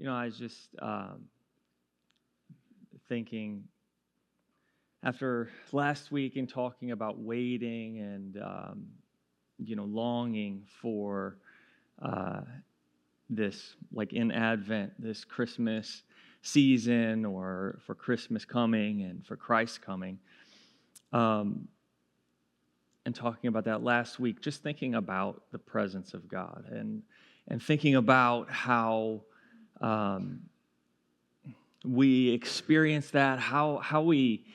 I was just thinking after last week in talking about waiting and, longing for this, like in Advent, this Christmas season or for Christmas coming and for Christ coming. And talking about that last week, just thinking about the presence of God and thinking about how we experience that, how we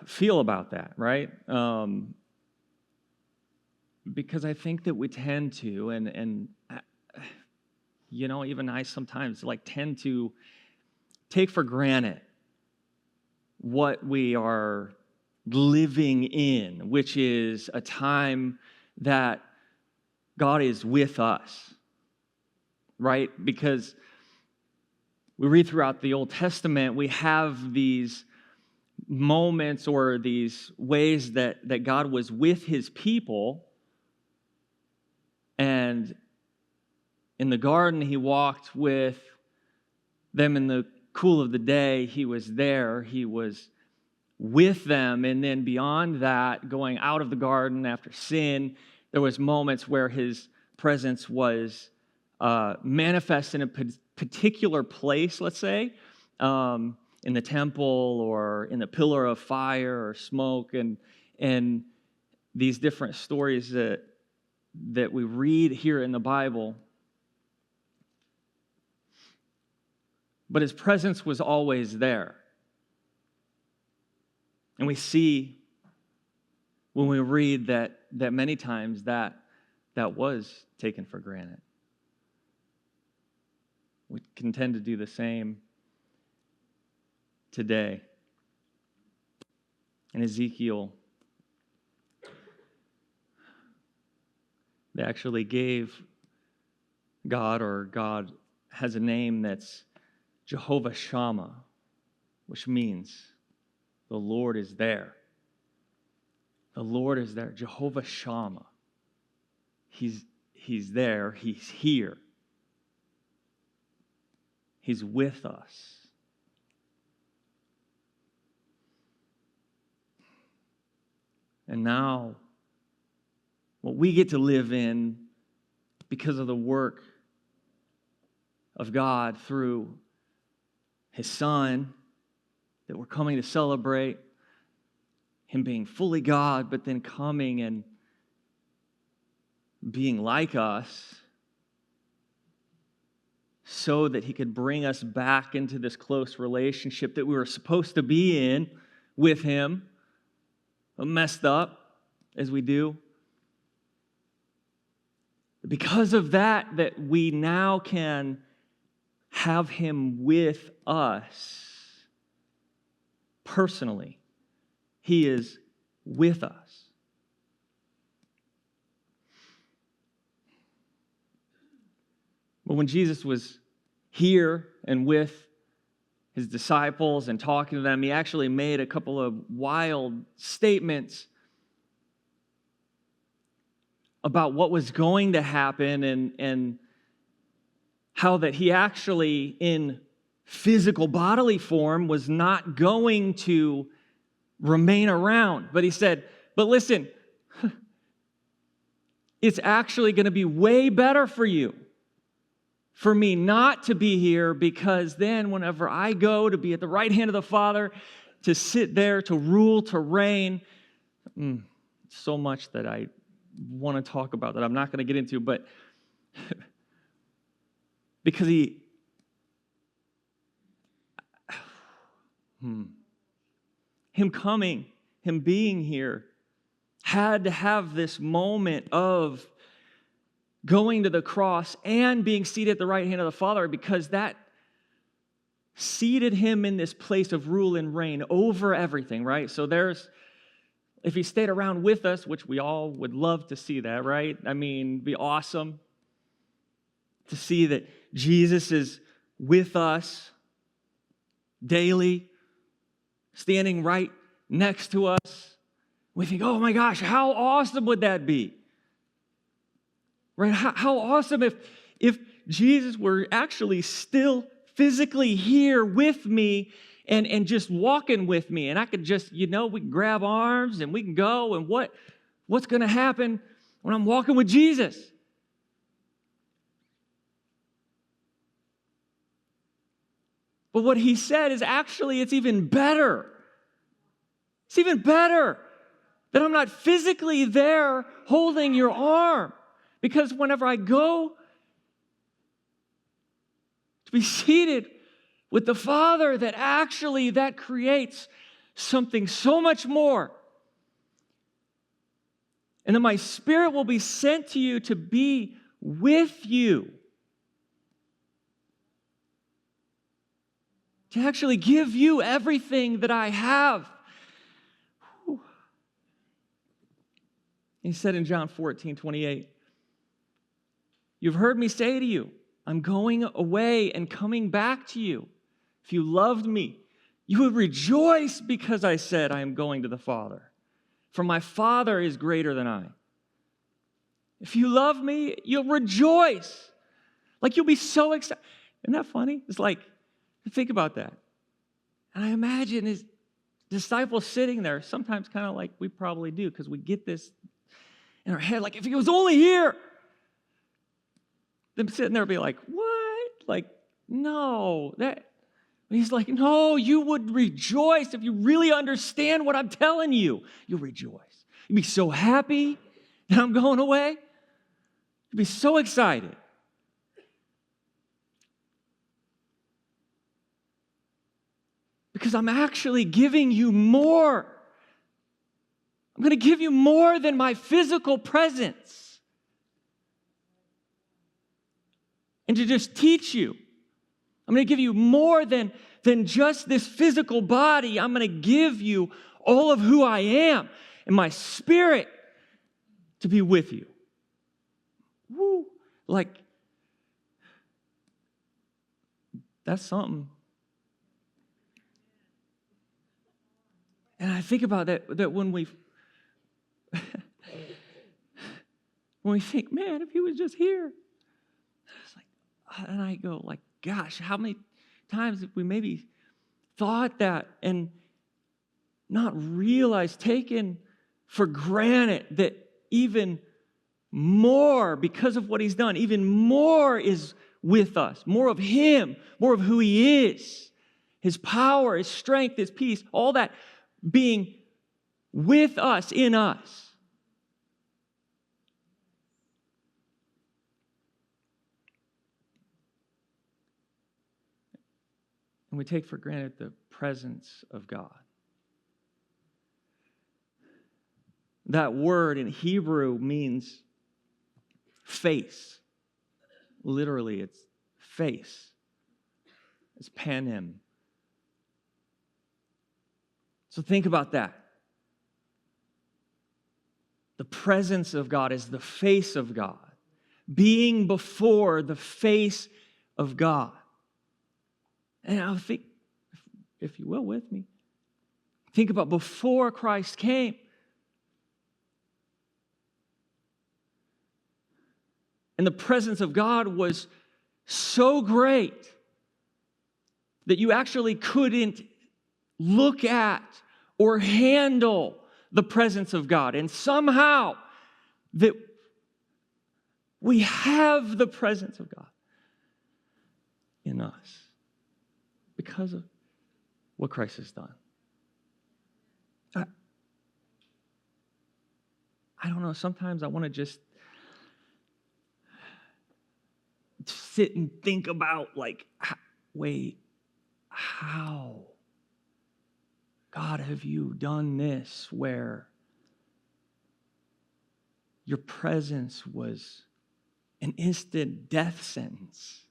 feel about that, right? Because I think that we tend to, and even I sometimes tend to take for granted what we are living in, which is a time that God is with us, right? Because we read throughout the Old Testament, we have these moments or these ways that God was with his people. And in the garden, he walked with them in the cool of the day. He was there. He was with them. And then beyond that, going out of the garden after sin, there was moments where his presence was manifest in a particular place, let's say, in the temple or in the pillar of fire or smoke, and these different stories that we read here in the Bible. But his presence was always there. And we see when we read that many times that was taken for granted. We can tend to do the same today. In Ezekiel, they actually gave God, or God has a name that's Jehovah Shammah, which means the Lord is there. The Lord is there. Jehovah Shammah. He's there. He's here. He's with us. And now, what we get to live in because of the work of God through his Son, that we're coming to celebrate, him being fully God, but then coming and being like us so that he could bring us back into this close relationship that we were supposed to be in with him, messed up as we do. Because of that we now can have him with us personally. He is with us. But when Jesus was here and with his disciples and talking to them, he actually made a couple of wild statements about what was going to happen and how that he actually, in physical bodily form, was not going to remain around. But he said, but listen, it's actually going to be way better for you, for me not to be here, because then whenever I go to be at the right hand of the Father, to sit there, to rule, to reign, so much that I want to talk about that I'm not going to get into, but because him coming, him being here, had to have this moment of going to the cross and being seated at the right hand of the Father, because that seated him in this place of rule and reign over everything, right? So if he stayed around with us, which we all would love to see that, right? I mean, it'd be awesome to see that Jesus is with us daily, standing right next to us. We think, oh my gosh, how awesome would that be? Right? How awesome if Jesus were actually still physically here with me and just walking with me. And I could just, we can grab arms and we can go. And what's going to happen when I'm walking with Jesus? But what he said is actually, it's even better. It's even better that I'm not physically there holding your arm. Because whenever I go to be seated with the Father, that creates something so much more. And then my Spirit will be sent to you to be with you. To actually give you everything that I have. Whew. He said in John 14:28, you've heard me say to you, I'm going away and coming back to you. If you loved me, you would rejoice because I said I am going to the Father. For my Father is greater than I. If you love me, you'll rejoice. Like you'll be so excited. Isn't that funny? It's like, think about that. And I imagine his disciples sitting there, sometimes kind of like we probably do, because we get this in our head, like if he was only here. Them sitting there be like, what? Like, no. He's like, no, you would rejoice if you really understand what I'm telling you. You'll rejoice. You'll be so happy that I'm going away. You'll be so excited. Because I'm actually giving you more. I'm going to give you more than my physical presence. And to just teach you. I'm going to give you more than just this physical body. I'm going to give you all of who I am and my Spirit to be with you. Woo. Like, that's something. And I think about that when we think, man, if he was just here. It's like, and I go like, gosh, how many times have we maybe thought that and not realized, taken for granted that even more, because of what he's done, even more is with us, more of him, more of who he is, his power, his strength, his peace, all that being with us, in us. And we take for granted the presence of God. That word in Hebrew means face. Literally, it's face. It's panim. So think about that. The presence of God is the face of God. Being before the face of God. And I'll think, if you will, with me. Think about before Christ came. And the presence of God was so great that you actually couldn't look at or handle the presence of God. And somehow that we have the presence of God in us because of what Christ has done. I don't know, sometimes I want to just sit and think about, like, wait, how? God, have you done this where your presence was an instant death sentence?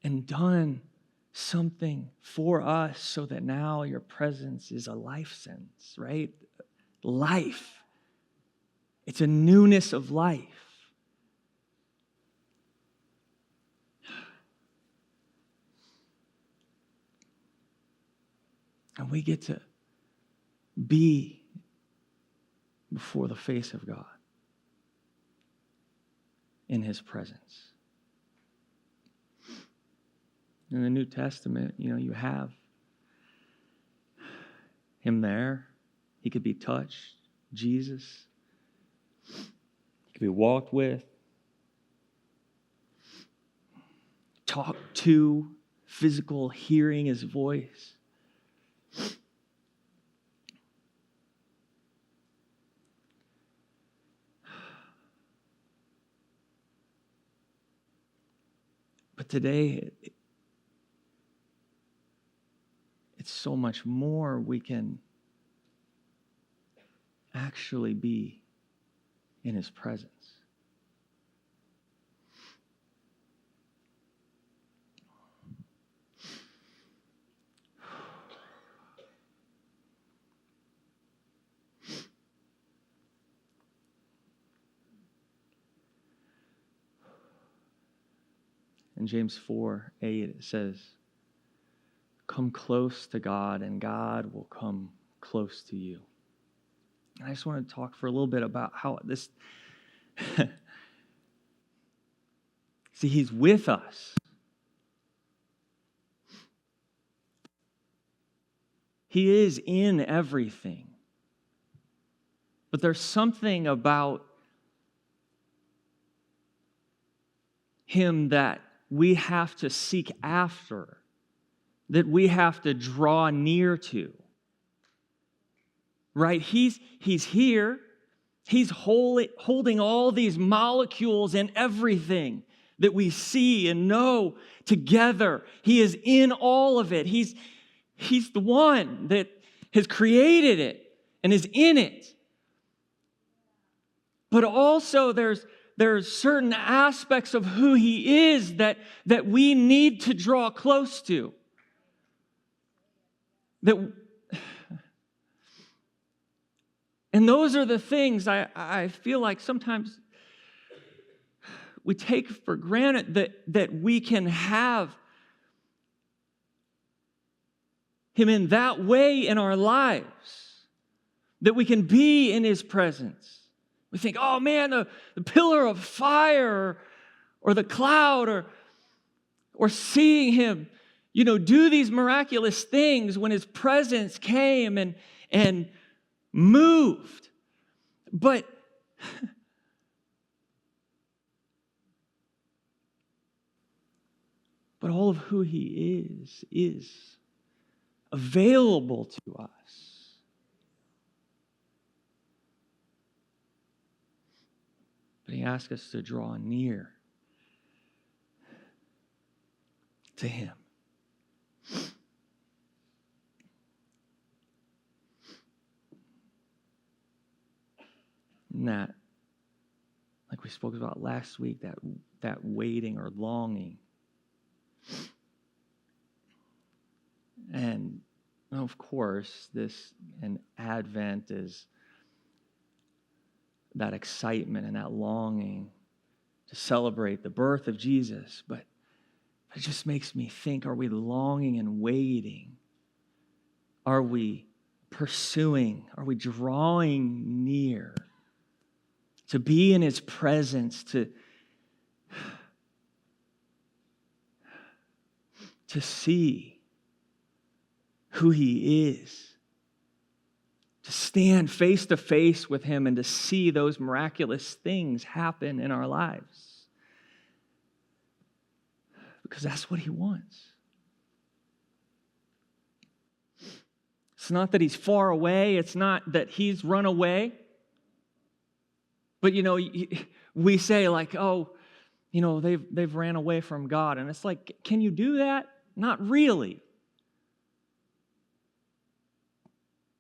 And done something for us so that now your presence is a life sentence, right? Life. It's a newness of life. And we get to be before the face of God. in his presence. In the New Testament, you have him there. He could be touched. Jesus. He could be walked with, talked to, physical hearing his voice. But today, it's so much more. We can actually be in his presence. In James 4:8, it says, "Come close to God, and God will come close to you." And I just want to talk for a little bit about how this... See, he's with us. He is in everything. But there's something about him that we have to seek after, that we have to draw near to. Right? He's here. He's holding all these molecules and everything that we see and know together. He is in all of it. He's the one that has created it and is in it. But also there's certain aspects of who he is that we need to draw close to. And those are the things I feel like sometimes we take for granted, that we can have him in that way in our lives, that we can be in his presence. We think, oh man, the pillar of fire or the cloud or seeing him, do these miraculous things when his presence came and moved. But all of who he is available to us. But he asks us to draw near to him. And that, like we spoke about last week, that waiting or longing. And of course, and Advent is that excitement and that longing to celebrate the birth of Jesus. But it just makes me think, are we longing and waiting? Are we pursuing? Are we drawing near to be in his presence, to see who he is, to stand face to face with him and to see those miraculous things happen in our lives? Because that's what he wants. It's not that he's far away. It's not that he's run away. But, we say like, oh, they've ran away from God. And it's like, can you do that? Not really.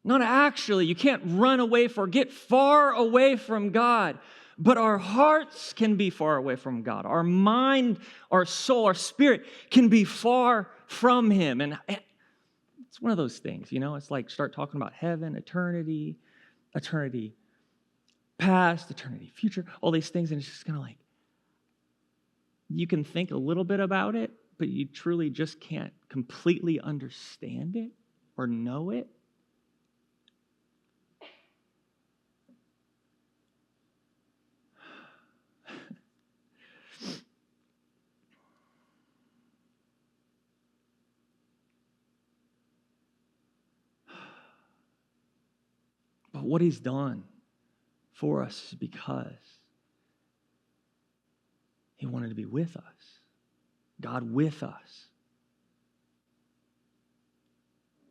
Not actually. You can't run away get far away from God. But our hearts can be far away from God. Our mind, our soul, our spirit can be far from him. And it's one of those things, It's like start talking about heaven, eternity past, eternity future, all these things. And it's just kind of like, you can think a little bit about it, but you truly just can't completely understand it or know it. what he's done for us is because he wanted to be with us. God with us.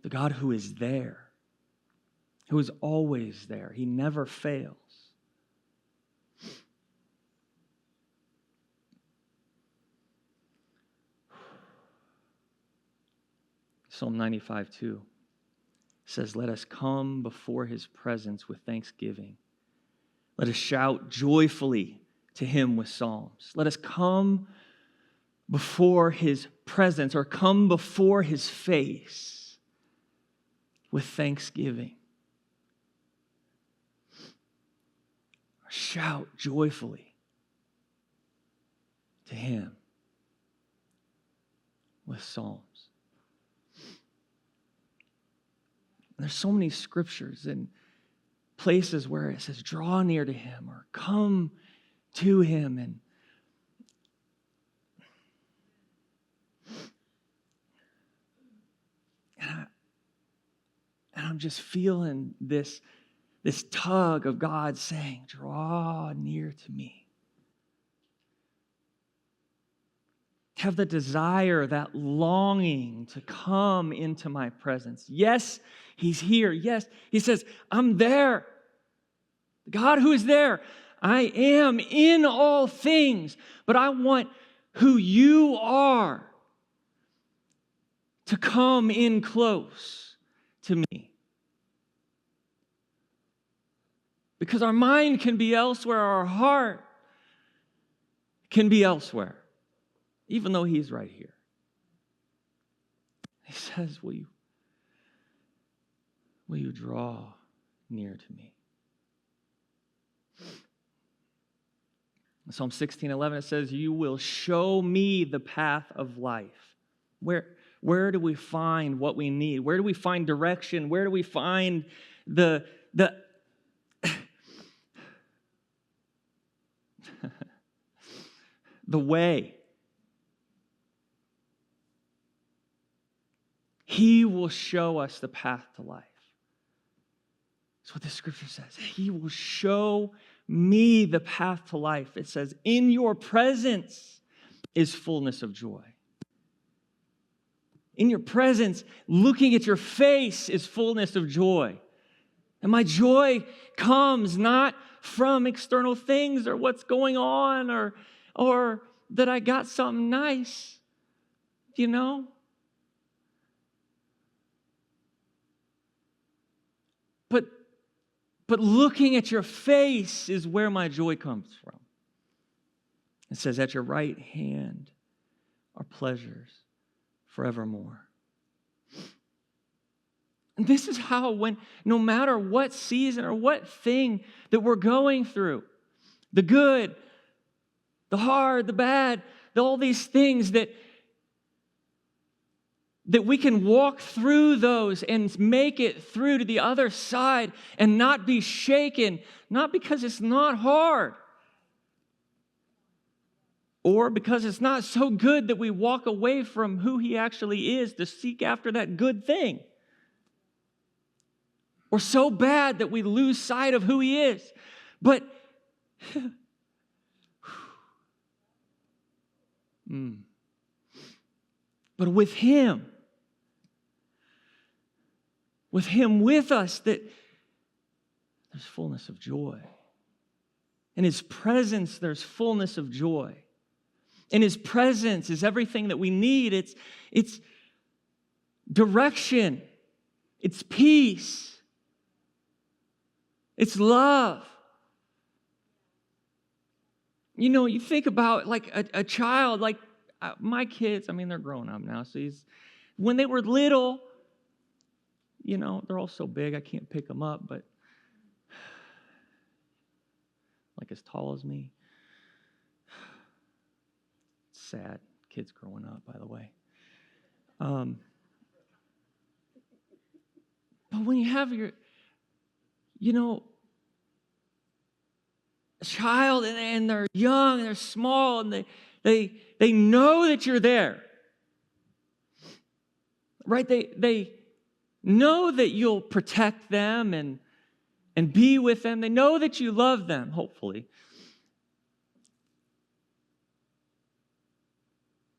The God who is there, who is always there. He never fails. Psalm 95:2 says, let us come before his presence with thanksgiving. Let us shout joyfully to him with psalms. Let us come before his presence, or come before his face with thanksgiving. Shout joyfully to him with psalms. There's so many scriptures and places where it says, draw near to him or come to him. And I'm just feeling this tug of God saying, draw near to me. Have the desire, that longing to come into my presence. Yes, he's here. Yes, he says, I'm there. God who is there. I am in all things, but I want who you are to come in close to me. Because our mind can be elsewhere, our heart can be elsewhere, even though he's right here. He says, will you draw near to me? In Psalm 16:11, it says, you will show me the path of life. Where do we find what we need? Where do we find direction? Where do we find the way? He will show us the path to life. That's what the scripture says. He will show me the path to life. It says, in your presence is fullness of joy. In your presence, looking at your face is fullness of joy. And my joy comes not from external things or what's going on or that I got something nice, you know. But looking at your face is where my joy comes from. It says, at your right hand are pleasures forevermore. And this is how, no matter what season or what thing that we're going through, the good, the hard, the bad, all these things that we can walk through those and make it through to the other side and not be shaken, not because it's not hard or because it's not so good that we walk away from who he actually is to seek after that good thing, or so bad that we lose sight of who he is. But but with him with us, that there's fullness of joy. In his presence, there's fullness of joy. In his presence is everything that we need. It's direction. It's peace. It's love. You know, you think about like a child, like my kids, I mean, they're grown up now. So when they were little, you know, they're all so big, I can't pick them up, but like as tall as me. It's sad. Kids growing up, by the way. But when you have a child and they're young and they're small and they know that you're there, right? They know that you'll protect them and and be with them. They know that you love them, hopefully.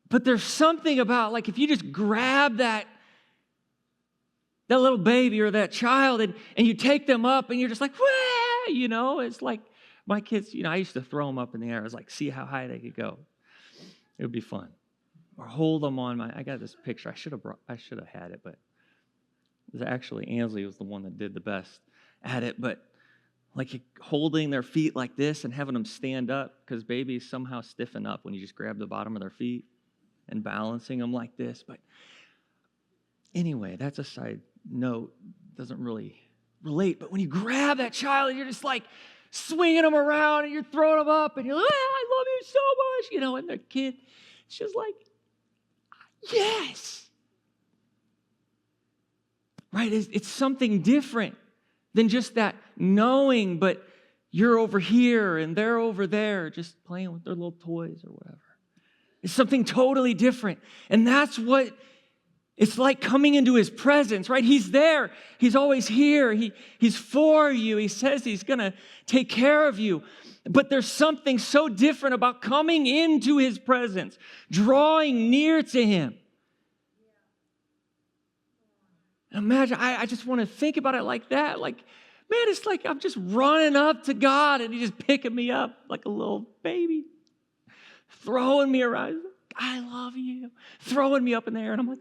But there's something about, like, if you just grab that little baby or that child and you take them up and you're just like, wah, it's like my kids, I used to throw them up in the air. I was like, see how high they could go. It would be fun. Or hold them on I got this picture. I should have had it, but it was actually Ansley was the one that did the best at it. But like holding their feet like this and having them stand up, because babies somehow stiffen up when you just grab the bottom of their feet, and balancing them like this. But anyway, that's a side note. Doesn't really relate. But when you grab that child and you're just like swinging them around and you're throwing them up and you're like, I love you so much, and the kid, it's just like, yes. Right? It's something different than just that knowing, but you're over here and they're over there just playing with their little toys or whatever. It's something totally different. And that's what it's like coming into his presence, right? He's there. He's always here. He's for you. He says he's going to take care of you. But there's something so different about coming into his presence, drawing near to him. Imagine, I just want to think about it like that. Like, man, it's like I'm just running up to God and he's just picking me up like a little baby, throwing me around. I love you. Throwing me up in the air. And I'm like,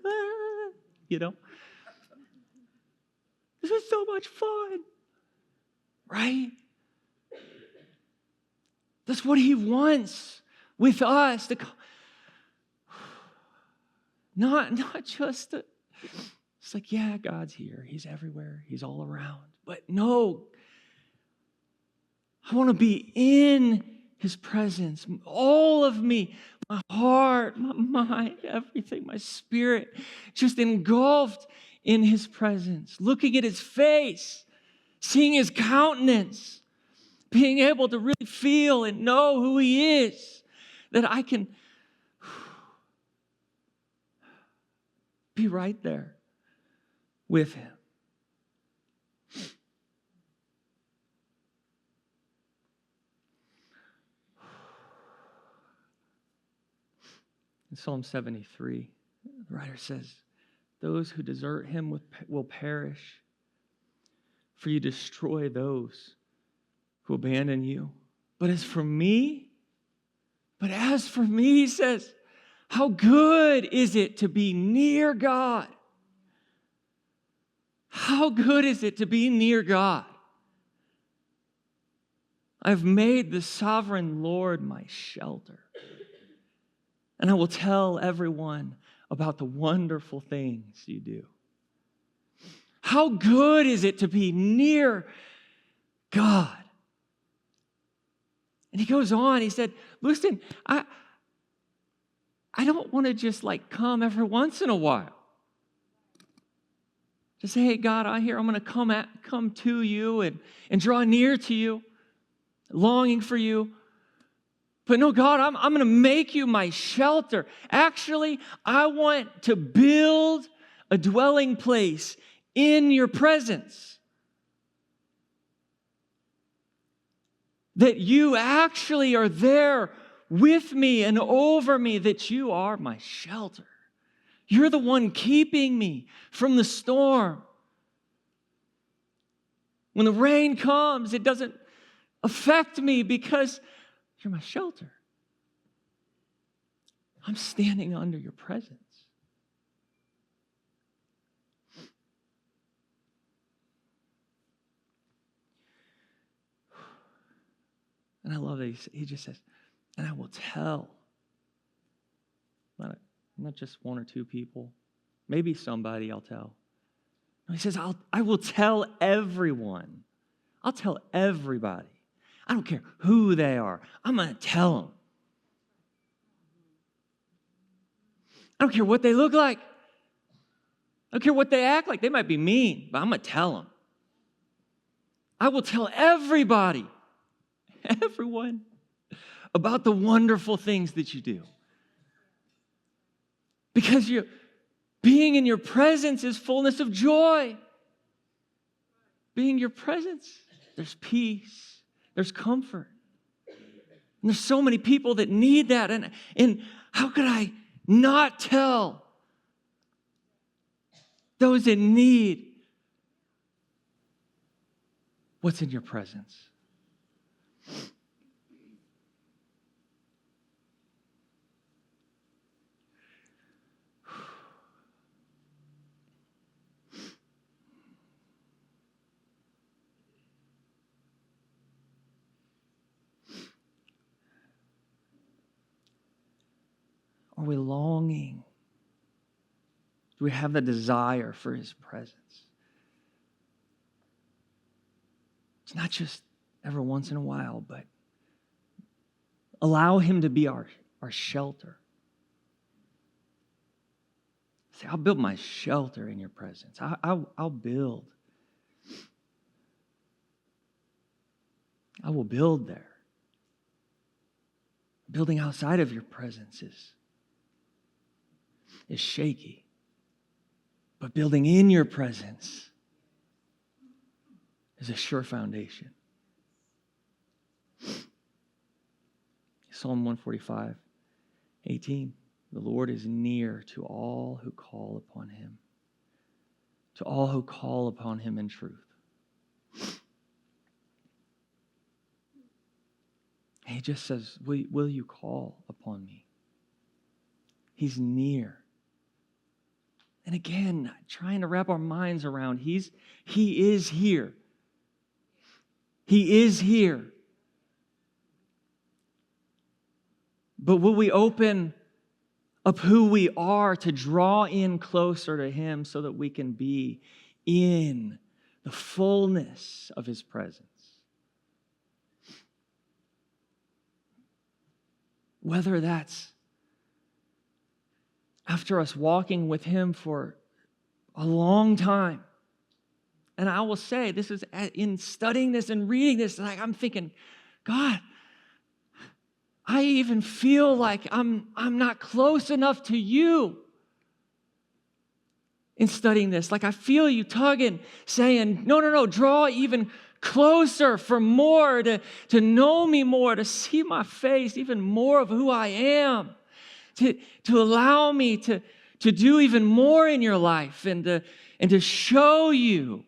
This is so much fun. Right? That's what he wants with us. Not just it's like, yeah, God's here. He's everywhere. He's all around. But no, I want to be in his presence. All of me, my heart, my mind, everything, my spirit, just engulfed in his presence. Looking at his face, seeing his countenance, being able to really feel and know who he is, that I can be right there with him. In Psalm 73, the writer says, those who desert him will perish, for you destroy those who abandon you. But as for me, he says, how good is it to be near God? How good is it to be near God? I've made the sovereign Lord my shelter, and I will tell everyone about the wonderful things you do. How good is it to be near God? And he goes on, he said, listen, I don't want to just like come every once in a while. To say, hey, God, I'm going to come to you and draw near to you, longing for you. But no, God, I'm going to make you my shelter. Actually, I want to build a dwelling place in your presence. That you actually are there with me and over me, that you are my shelter. You're the one keeping me from the storm. When the rain comes, it doesn't affect me because you're my shelter. I'm standing under your presence. And I love that he just says, and I will tell. Not just one or two people. Maybe somebody I'll tell. No, he says, I will tell everyone. I'll tell everybody. I don't care who they are. I'm going to tell them. I don't care what they look like. I don't care what they act like. They might be mean, but I'm going to tell them. I will tell everybody, everyone, about the wonderful things that you do. Because being in your presence is fullness of joy. Being in your presence there's peace, there's comfort. And there's so many people that need that. And how could I not tell those in need what's in your presence? Are we longing? Do we have the desire for his presence? It's not just every once in a while, but allow him to be our shelter. Say, I'll build my shelter in your presence. I'll build. I will build there. Building outside of your presence is shaky. But building in your presence is a sure foundation. Psalm 145:18. The Lord is near to all who call upon him. To all who call upon him in truth. He just says, will you call upon me? He's near. And again, trying to wrap our minds around, he is here. He is here. But will we open up who we are to draw in closer to him so that we can be in the fullness of his presence? Whether that's after us walking with him for a long time. And I will say, this is in studying this and reading this, like I'm thinking, God, I even feel like I'm not close enough to you in studying this. Like I feel you tugging, saying, no, draw even closer for more, to know me more, to see my face, even more of who I am, to allow me to do even more in your life and to show you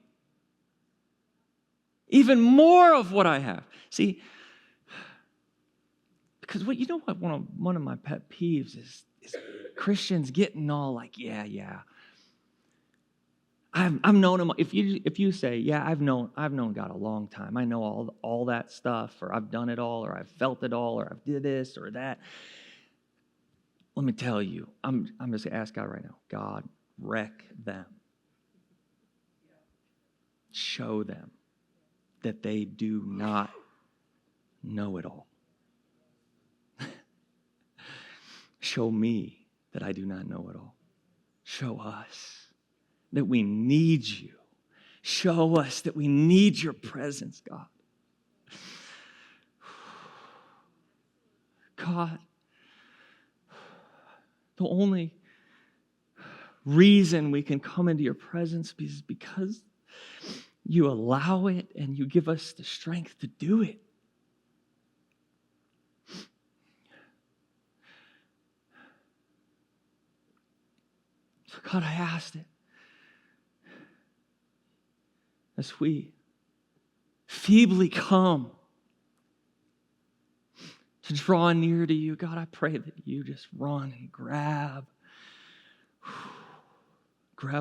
even more of what I have. See, because one of my pet peeves is Christians getting all like, yeah. I've known him. If you say, yeah, I've known God a long time. I know all that stuff, or I've done it all, or I've felt it all, or I've did this or that. Let me tell you, I'm just gonna ask God right now, God, wreck them. Show them that they do not know it all. Show me that I do not know it all. Show us that we need you. Show us that we need your presence, God. God, the only reason we can come into your presence is because you allow it and you give us the strength to do it. So God, I asked it. As we feebly come to draw near to you, God, I pray that you just run and grab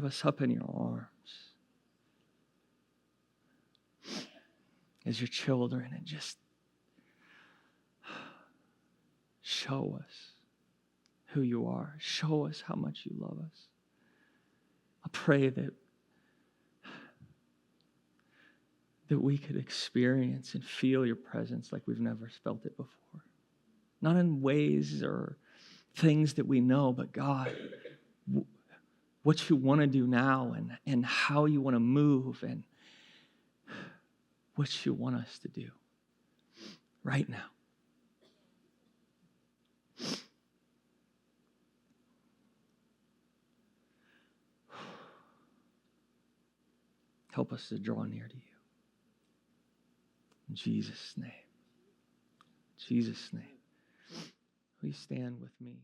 us up in your arms as your children and just show us who you are. Show us how much you love us. I pray that we could experience and feel your presence like we've never felt it before. Not in ways or things that we know, but God, what you want to do now and how you want to move and what you want us to do right now. Help us to draw near to you. In Jesus' name. Jesus' name. Please stand with me.